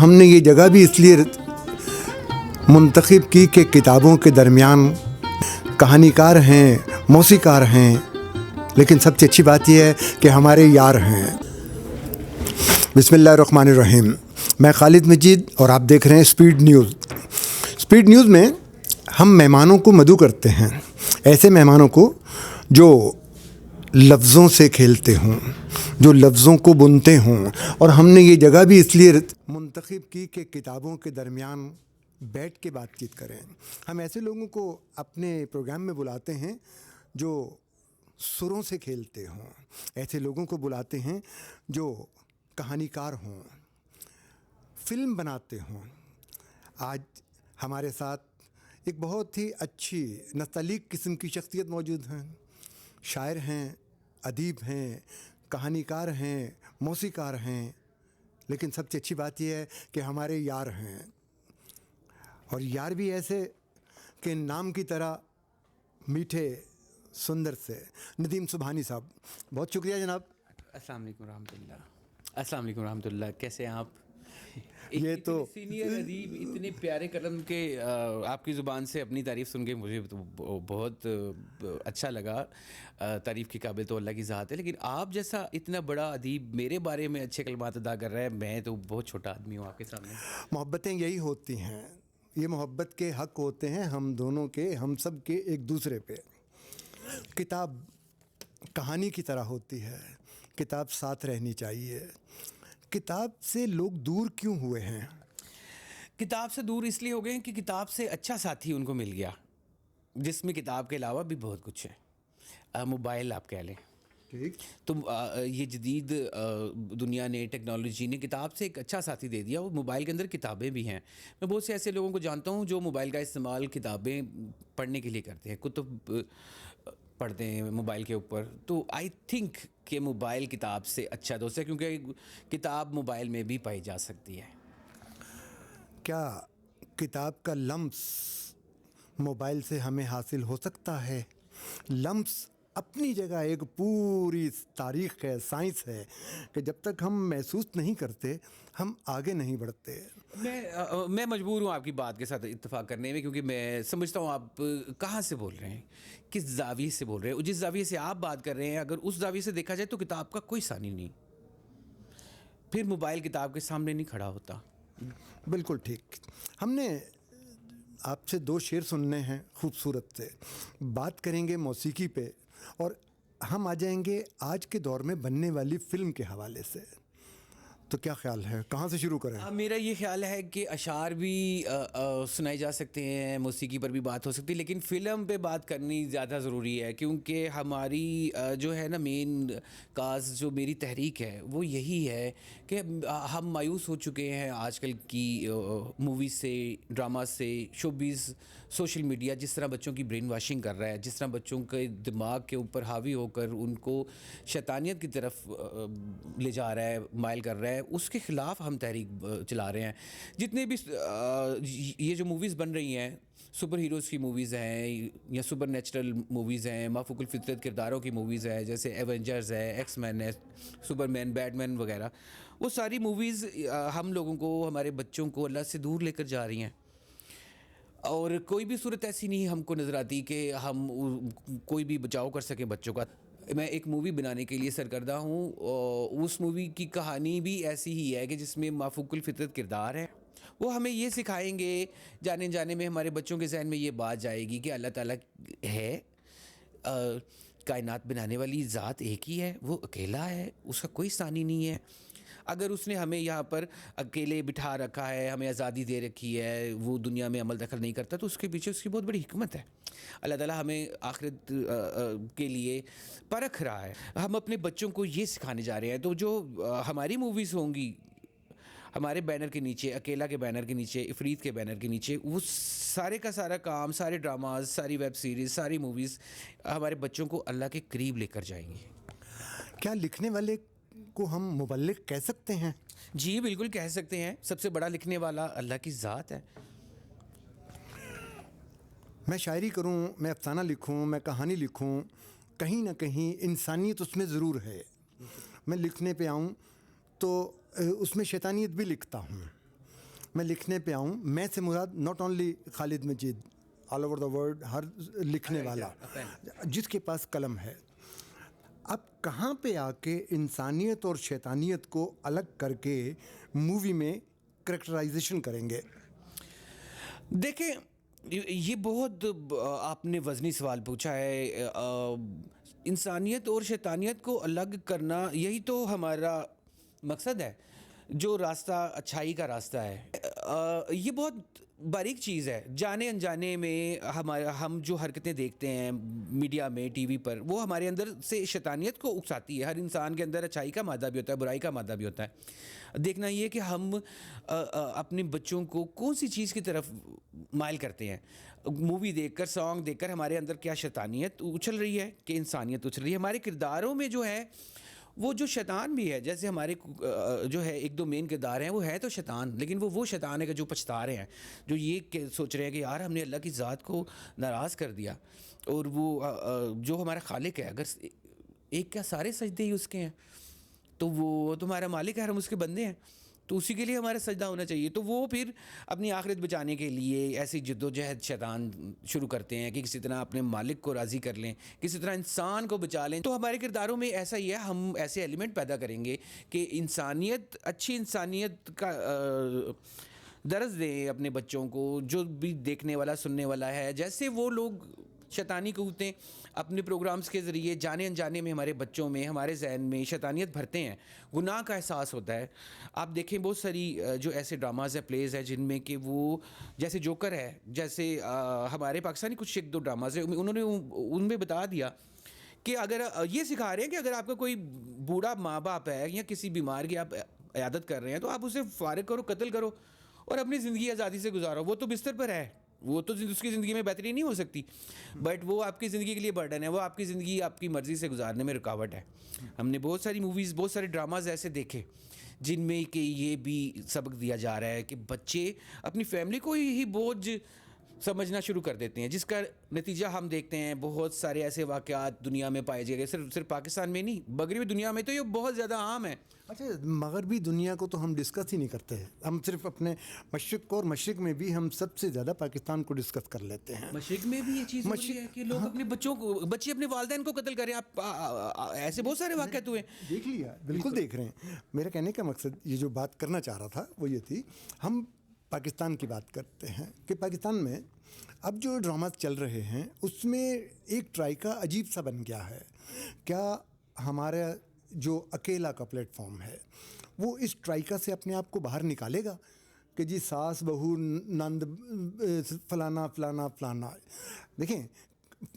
ہم نے یہ جگہ بھی اس لیے منتخب کی کہ کتابوں کے درمیان کہانی کار ہیں، موسیقار ہیں، لیکن سب سے اچھی بات یہ ہے کہ ہمارے یار ہیں۔ بسم اللہ الرحمن الرحیم۔ میں خالد مجید اور آپ دیکھ رہے ہیں اسپیڈ نیوز۔ اسپیڈ نیوز میں ہم مہمانوں کو مدعو کرتے ہیں، ایسے مہمانوں کو جو لفظوں سے کھیلتے ہوں، جو لفظوں کو بنتے ہوں، اور ہم نے یہ جگہ بھی اس لیے منتخب کی کہ کتابوں کے درمیان بیٹھ کے بات چیت کریں۔ ہم ایسے لوگوں کو اپنے پروگرام میں بلاتے ہیں جو سروں سے کھیلتے ہوں، ایسے لوگوں کو بلاتے ہیں جو کہانی کار ہوں، فلم بناتے ہوں۔ آج ہمارے ساتھ ایک بہت ہی اچھی نستعلیق قسم کی شخصیت موجود ہیں، شاعر ہیں، ادیب ہیں، کہانی کار ہیں، موسیقار ہیں، لیکن سب سے اچھی بات یہ ہے کہ ہمارے یار ہیں، اور یار بھی ایسے کہ نام کی طرح میٹھے سندر سے۔ ندیم سبحانی صاحب، بہت شکریہ جناب۔ السلام علیکم ورحمۃ اللہ۔ السلام علیکم ورحمۃ اللہ، کیسے ہیں آپ؟ یہ تو سینئر ادیب، اتنے پیارے قلم کے آپ کی زبان سے اپنی تعریف سن کے مجھے تو بہت اچھا لگا۔ تعریف کی قابل تو اللہ کی ذات ہے، لیکن آپ جیسا اتنا بڑا ادیب میرے بارے میں اچھے کلمات ادا کر رہا ہے، میں تو بہت چھوٹا آدمی ہوں آپ کے سامنے۔ محبتیں یہی ہوتی ہیں، یہ محبت کے حق ہوتے ہیں ہم دونوں کے، ہم سب کے ایک دوسرے پہ۔ کتاب کہانی کی طرح ہوتی ہے، کتاب ساتھ رہنی چاہیے۔ کتاب سے لوگ دور کیوں ہوئے ہیں؟ کتاب سے دور اس لیے ہو گئے ہیں کہ کتاب سے اچھا ساتھی ان کو مل گیا، جس میں کتاب کے علاوہ بھی بہت کچھ ہے۔ موبائل آپ کہہ لیں تو یہ جدید دنیا نے، ٹیکنالوجی نے کتاب سے ایک اچھا ساتھی دے دیا۔ وہ موبائل کے اندر کتابیں بھی ہیں۔ میں بہت سے ایسے لوگوں کو جانتا ہوں جو موبائل کا استعمال کتابیں پڑھنے کے لیے کرتے ہیں، کتب پڑھتے ہیں موبائل کے اوپر۔ تو آئی تھنک کہ موبائل کتاب سے اچھا دوست ہے، کیونکہ کتاب موبائل میں بھی پائی جا سکتی ہے۔ کیا کتاب کا لمس موبائل سے ہمیں حاصل ہو سکتا ہے؟ لمس اپنی جگہ ایک پوری تاریخ ہے، سائنس ہے، کہ جب تک ہم محسوس نہیں کرتے ہم آگے نہیں بڑھتے۔ میں مجبور ہوں آپ کی بات کے ساتھ اتفاق کرنے میں، کیونکہ میں سمجھتا ہوں آپ کہاں سے بول رہے ہیں، کس زاویے سے بول رہے ہیں۔ جس زاویے سے آپ بات کر رہے ہیں، اگر اس زاویے سے دیکھا جائے تو کتاب کا کوئی ثانی نہیں، پھر موبائل کتاب کے سامنے نہیں کھڑا ہوتا۔ بالکل ٹھیک۔ ہم نے آپ سے دو شعر سننے ہیں خوبصورت سے، بات کریں گے موسیقی پہ، اور ہم آ جائیں گے آج کے دور میں بننے والی فلم کے حوالے سے۔ تو کیا خیال ہے، کہاں سے شروع کریں؟ میرا یہ خیال ہے کہ اشعار بھی سنائے جا سکتے ہیں، موسیقی پر بھی بات ہو سکتی ہے، لیکن فلم پہ بات کرنی زیادہ ضروری ہے، کیونکہ ہماری جو ہے نا مین کاز، جو میری تحریک ہے وہ یہی ہے کہ ہم مایوس ہو چکے ہیں آج کل کی موویز سے، ڈرامہ سے، شوبیز، سوشل میڈیا جس طرح بچوں کی برین واشنگ کر رہا ہے، جس طرح بچوں کے دماغ کے اوپر حاوی ہو کر ان کو شیطانیت کی طرف لے جا رہا ہے، مائل کر رہا ہے، اس کے خلاف ہم تحریک چلا رہے ہیں۔ جتنے بھی یہ جو موویز بن رہی ہیں، سپر ہیروز کی موویز ہیں یا سپر نیچرل موویز ہیں، مافوق الفطرت کرداروں کی موویز ہیں، جیسے ایونجرز ہے، ایکس مین ہے، سپر مین، بیٹ مین وغیرہ، وہ ساری موویز ہم لوگوں کو، ہمارے بچوں کو اللہ سے دور لے کر جا رہی ہیں، اور کوئی بھی صورت ایسی نہیں ہم کو نظر آتی کہ ہم کوئی بھی بچاؤ کر سکیں بچوں کا۔ میں ایک مووی بنانے کے لیے سرگردہ ہوں، اور اس مووی کی کہانی بھی ایسی ہی ہے کہ جس میں مافوق الفطرت کردار ہے۔ وہ ہمیں یہ سکھائیں گے، جانے جانے میں ہمارے بچوں کے ذہن میں یہ بات جائے گی کہ اللہ تعالیٰ ہے، کائنات بنانے والی ذات ایک ہی ہے، وہ اکیلا ہے، اس کا کوئی ثانی نہیں ہے۔ اگر اس نے ہمیں یہاں پر اکیلے بٹھا رکھا ہے، ہمیں آزادی دے رکھی ہے، وہ دنیا میں عمل دخل نہیں کرتا، تو اس کے پیچھے اس کی بہت بڑی حکمت ہے۔ اللہ تعالیٰ ہمیں آخرت کے لیے پرکھ رہا ہے۔ ہم اپنے بچوں کو یہ سکھانے جا رہے ہیں، تو جو ہماری موویز ہوں گی ہمارے بینر کے نیچے، اکیلا کے بینر کے نیچے، افریت کے بینر کے نیچے، وہ سارے کا سارا کام، سارے ڈراماز، ساری ویب سیریز، ساری موویز ہمارے بچوں کو اللہ کے قریب لے کر جائیں گی۔ کیا لکھنے والے کو ہم مبلغ کہہ سکتے ہیں؟ جی بالکل کہہ سکتے ہیں، سب سے بڑا لکھنے والا اللہ کی ذات ہے۔ میں شاعری کروں، میں افسانہ لکھوں، میں کہانی لکھوں، کہیں نہ کہیں انسانیت اس میں ضرور ہے۔ میں لکھنے پہ آؤں تو اس میں شیطانیت بھی لکھتا ہوں، میں لکھنے پہ آؤں. میں سے مراد not only Khalid Majid, all over the world, ہر لکھنے والا جس کے پاس قلم ہے. اب کہاں پہ آ کے انسانیت اور شیطانیت کو الگ کر کے مووی میں کریکٹرائزیشن کریں گے؟ دیکھیں, یہ بہت آپ نے وزنی سوال پوچھا ہے. انسانیت اور شیطانیت کو الگ کرنا یہی تو ہمارا مقصد ہے, جو راستہ اچھائی کا راستہ ہے. یہ بہت باریک چیز ہے. جانے انجانے میں ہم جو حرکتیں دیکھتے ہیں میڈیا میں, ٹی وی پر, وہ ہمارے اندر سے شیطانیت کو اکساتی ہے. ہر انسان کے اندر اچھائی کا مادہ بھی ہوتا ہے, برائی کا مادہ بھی ہوتا ہے. دیکھنا یہ کہ ہم اپنے بچوں کو کون سی چیز کی طرف مائل کرتے ہیں. مووی دیکھ کر, سانگ دیکھ کر ہمارے اندر کیا شیطانیت اچھل رہی ہے کہ انسانیت اچھل رہی ہے. ہمارے کرداروں میں جو ہے وہ جو شیطان بھی ہے, جیسے ہمارے جو ہے ایک دو مین کردار ہیں, وہ ہے تو شیطان, لیکن وہ شیطان ہے کہ جو پچھتا رہے ہیں, جو یہ سوچ رہے ہیں کہ یار ہم نے اللہ کی ذات کو ناراض کر دیا. اور وہ جو ہمارا خالق ہے, اگر ایک کیا سارے سجدے ہی اس کے ہیں, تو وہ تمہارا مالک ہے, ہم اس کے بندے ہیں, تو اسی کے لیے ہمارا سجدہ ہونا چاہیے. تو وہ پھر اپنی آخرت بچانے کے لیے ایسی جد و جہد شیطان شروع کرتے ہیں کہ کسی طرح اپنے مالک کو راضی کر لیں, کسی طرح انسان کو بچا لیں. تو ہمارے کرداروں میں ایسا ہی ہے, ہم ایسے ایلیمنٹ پیدا کریں گے کہ انسانیت, اچھی انسانیت کا درس دیں اپنے بچوں کو, جو بھی دیکھنے والا سننے والا ہے. جیسے وہ لوگ شیطانی قوتیں اپنے پروگرامز کے ذریعے جانے انجانے میں ہمارے بچوں میں, ہمارے ذہن میں شیطانیت بھرتے ہیں, گناہ کا احساس ہوتا ہے. آپ دیکھیں بہت ساری جو ایسے ڈراماز ہیں, پلیز ہیں, جن میں کہ وہ جیسے جوکر ہے, جیسے ہمارے پاکستانی کچھ ایک دو ڈراماز ہیں, انہوں نے ان میں بتا دیا کہ اگر یہ سکھا رہے ہیں کہ اگر آپ کا کوئی بوڑھا ماں باپ ہے یا کسی بیمار کی آپ عیادت کر رہے ہیں, تو آپ اسے فارغ کرو, قتل کرو اور اپنی زندگی آزادی سے گزارو. وہ تو بستر پر ہے, وہ تو اس کی زندگی میں بہتری نہیں ہو سکتی, بٹ وہ آپ کی زندگی کے لیے برڈن ہے, وہ آپ کی زندگی آپ کی مرضی سے گزارنے میں رکاوٹ ہے. ہم نے بہت ساری موویز, بہت سارے ڈراماز ایسے دیکھے جن میں کہ یہ بھی سبق دیا جا رہا ہے کہ بچے اپنی فیملی کو ہی بوجھ سمجھنا شروع کر دیتے ہیں, جس کا نتیجہ ہم دیکھتے ہیں. بہت سارے ایسے واقعات دنیا میں پائے جائے گا, صرف پاکستان میں نہیں, مغربی دنیا میں تو یہ بہت زیادہ عام ہے. اچھا, مغربی دنیا کو تو ہم ڈسکس ہی نہیں کرتے ہیں, ہم صرف اپنے مشرق کو, اور مشرق میں بھی ہم سب سے زیادہ پاکستان کو ڈسکس کر لیتے ہیں. مشرق میں بھی یہ چیز ہو رہی ہے کہ لوگ اپنے بچوں کو, بچے اپنے والدین کو قتل کریں. آپ ایسے بہت سارے واقعات ہوئے, دیکھ لیا, بالکل دیکھ رہے ہیں. میرا کہنے کا مقصد, یہ جو بات کرنا چاہ رہا تھا وہ یہ تھی, ہم پاکستان کی بات کرتے ہیں کہ پاکستان میں اب جو ڈراماز چل رہے ہیں اس میں ایک ٹرائکا عجیب سا بن گیا ہے. کیا ہمارا جو اکیلا کا پلیٹ فارم ہے وہ اس ٹرائکا سے اپنے آپ کو باہر نکالے گا کہ جی ساس بہو نند فلانا فلانا فلانا؟ دیکھیں,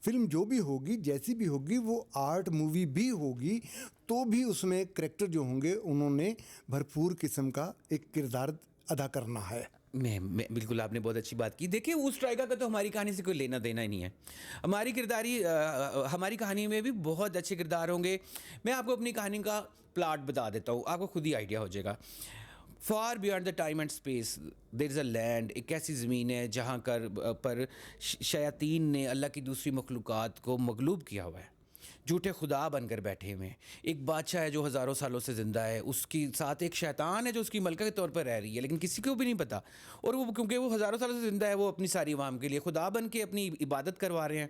فلم جو بھی ہوگی, جیسی بھی ہوگی, وہ آرٹ مووی بھی ہوگی, تو بھی اس میں کریکٹر جو ہوں گے انہوں نے بھرپور قسم کا ایک کردار ادا کرنا ہے. میں بالکل, آپ نے بہت اچھی بات کی. دیکھیں, اس ٹرائکا کا تو ہماری کہانی سے کوئی لینا دینا ہی نہیں ہے. ہماری کہانی میں بھی بہت اچھے کردار ہوں گے. میں آپ کو اپنی کہانی کا پلاٹ بتا دیتا ہوں, آپ کو خود ہی آئیڈیا ہو جائے گا. Far beyond the time and space there is a land, ایک ایسی زمین ہے جہاں پر شیاطین نے اللہ کی دوسری مخلوقات کو مغلوب کیا ہوا ہے, جھوٹے خدا بن کر بیٹھے ہوئے ہیں. ایک بادشاہ ہے جو ہزاروں سالوں سے زندہ ہے, اس کی ساتھ ایک شیطان ہے جو اس کی ملکہ کے طور پر رہ رہی ہے, لیکن کسی کو بھی نہیں پتا. اور وہ کیونکہ وہ ہزاروں سالوں سے زندہ ہے, وہ اپنی ساری عوام کے لیے خدا بن کے اپنی عبادت کروا رہے ہیں.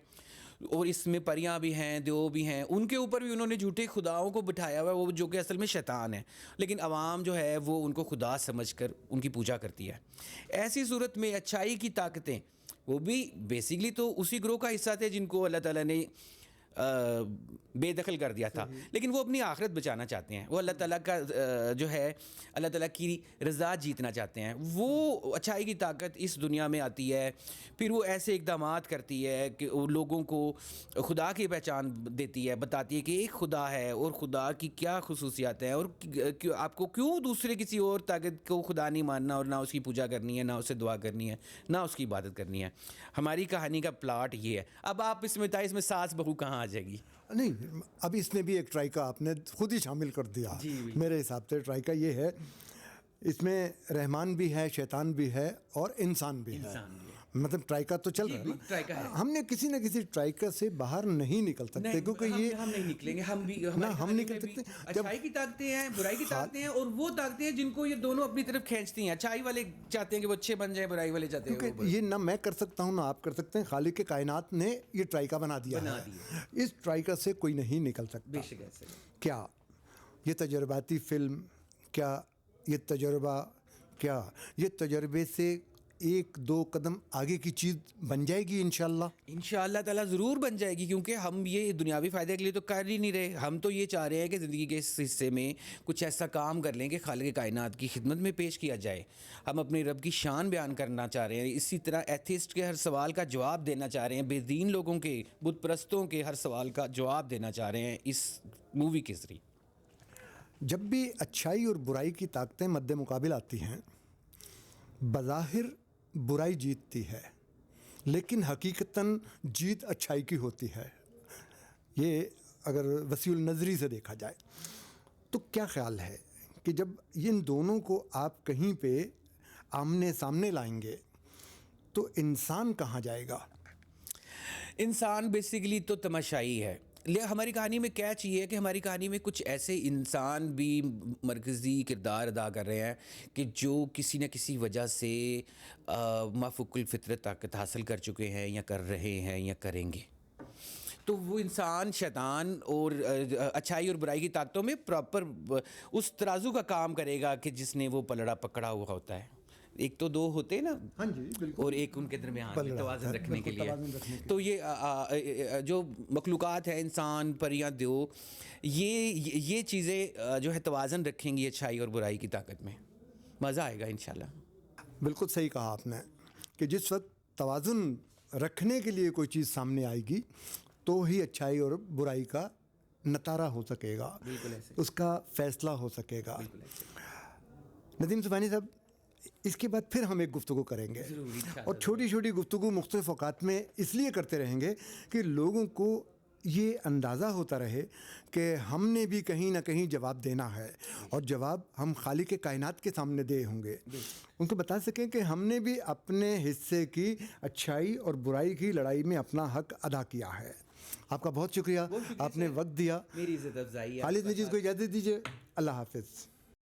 اور اس میں پریاں بھی ہیں, دیو بھی ہیں, ان کے اوپر بھی انہوں نے جھوٹے خداؤں کو بٹھایا ہوا ہے, وہ جو کہ اصل میں شیطان ہے, لیکن عوام جو ہے وہ ان کو خدا سمجھ کر ان کی پوجا کرتی ہے. ایسی صورت میں اچھائی کی طاقتیں, وہ بھی بیسکلی تو اسی گروہ کا حصہ تھے جن کو اللہ تعالیٰ نے بے دخل کر دیا تھا, لیکن وہ اپنی آخرت بچانا چاہتے ہیں. وہ اللہ تعالیٰ کا جو ہے اللہ تعالیٰ کی رضا جیتنا چاہتے ہیں. وہ اچھائی کی طاقت اس دنیا میں آتی ہے, پھر وہ ایسے اقدامات کرتی ہے کہ وہ لوگوں کو خدا کی پہچان دیتی ہے, بتاتی ہے کہ ایک خدا ہے اور خدا کی کیا خصوصیات ہیں, اور آپ کو کیوں دوسرے کسی اور طاقت کو خدا نہیں ماننا, اور نہ اس کی پوجا کرنی ہے, نہ اسے دعا کرنی ہے, نہ اس کی عبادت کرنی ہے. ہماری کہانی کا پلاٹ یہ ہے. اب آپ اس میں اس میں ساس بہو کہاں جائے گی؟ نہیں, اب اس میں بھی ایک ٹرائکا آپ نے خود ہی شامل کر دیا. میرے حساب سے ٹرائکا یہ ہے, اس میں رحمان بھی ہے, شیطان بھی ہے, اور انسان بھی ہے. مطلب ٹرائکا تو چل رہا ہے ٹرائکا ہے. نا, ہم نے کسی نہ کسی ٹرائکا سے باہر نہیں نکل سکتے, کیونکہ یہ ہم نہیں نکلیں گے. ہم بھی ہم نکل سکتے. اچھائی کی طاقتیں ہیں, برائی کی طاقتیں ہیں, اور وہ طاقتیں ہیں جن کو یہ دونوں اپنی طرف کھینچتی ہیں. اچھائی والے چاہتے ہیں کہ وہ اچھے بن جائیں, برائی والے چاہتے ہیں کیونکہ یہ نہ میں کر سکتا ہوں نہ آپ کر سکتے ہیں, خالق کائنات نے یہ ٹرائکا بنا دیا ہے. اس ٹرائکا سے کوئی نہیں نکل سکتا. بے شک ایسے. کیا یہ تجرباتی فلم, کیا یہ تجربہ, کیا یہ تجربے سے ایک دو قدم آگے کی چیز بن جائے گی انشاءاللہ؟ انشاءاللہ تعالیٰ ضرور بن جائے گی, کیونکہ ہم یہ دنیاوی فائدے کے لیے تو کر ہی نہیں رہے. ہم تو یہ چاہ رہے ہیں کہ زندگی کے اس حصے میں کچھ ایسا کام کر لیں کہ خالق کائنات کی خدمت میں پیش کیا جائے. ہم اپنے رب کی شان بیان کرنا چاہ رہے ہیں. اسی طرح ایتھسٹ کے ہر سوال کا جواب دینا چاہ رہے ہیں, بے دین لوگوں کے, بت پرستوں کے ہر سوال کا جواب دینا چاہ رہے ہیں اس مووی کے ذریعے. جب بھی اچھائی اور برائی کی طاقتیں مد مقابل آتی ہیں, بظاہر برائی جیتتی ہے, لیکن حقیقتاً جیت اچھائی کی ہوتی ہے. یہ اگر وسیع النظری سے دیکھا جائے تو کیا خیال ہے کہ جب ان دونوں کو آپ کہیں پہ آمنے سامنے لائیں گے تو انسان کہاں جائے گا؟ انسان بیسیکلی تو تماشائی ہے. ہماری کہانی میں کیا چاہیے کہ ہماری کہانی میں کچھ ایسے انسان بھی مرکزی کردار ادا کر رہے ہیں کہ جو کسی نہ کسی وجہ سے مافوق الفطرت طاقت حاصل کر چکے ہیں یا کر رہے ہیں یا کریں گے. تو وہ انسان شیطان اور اچھائی اور برائی کی طاقتوں میں پراپر اس ترازو کا کام کرے گا کہ جس نے وہ پلڑا پکڑا ہوا ہوتا ہے. ایک تو دو ہوتے ہیں نا, ہاں جی بالکل, اور ایک ان کے درمیان توازن رکھنے کے لیے. تو یہ جو مخلوقات ہیں, انسان, پریاں, دیو, یہ چیزیں جو ہے توازن رکھیں گی اچھائی اور برائی کی طاقت میں. مزہ آئے گا انشاءاللہ. بالکل صحیح کہا آپ نے کہ جس وقت توازن رکھنے کے لیے کوئی چیز سامنے آئے گی تو ہی اچھائی اور برائی کا نتارہ ہو سکے گا, اس کا فیصلہ ہو سکے گا. ندیم سبحانی صاحب, اس کے بعد پھر ہم ایک گفتگو کریں گے, اور چھوٹی چھوٹی گفتگو مختلف اوقات میں اس لیے کرتے رہیں گے کہ لوگوں کو یہ اندازہ ہوتا رہے کہ ہم نے بھی کہیں نہ کہیں جواب دینا ہے, اور جواب ہم خالق کائنات کے سامنے دے ہوں گے. ان کو بتا سکیں کہ ہم نے بھی اپنے حصے کی اچھائی اور برائی کی لڑائی میں اپنا حق ادا کیا ہے. آپ کا بہت شکریہ, آپ نے وقت دیا. میری عزت افزائی. خالد مجید کو اجازت دیجیے. اللہ حافظ.